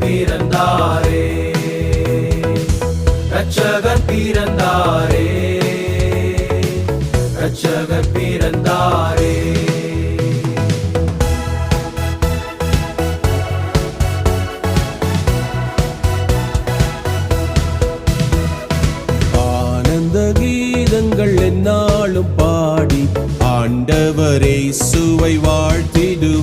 பிறந்தாரே, ரட்சகர் பிறந்தாரே, ரட்சகர் பிறந்தாரே. ஆனந்த கீதங்கள் என்னாலும் பாடி ஆண்டவரை சுவை வாழ்த்திடு.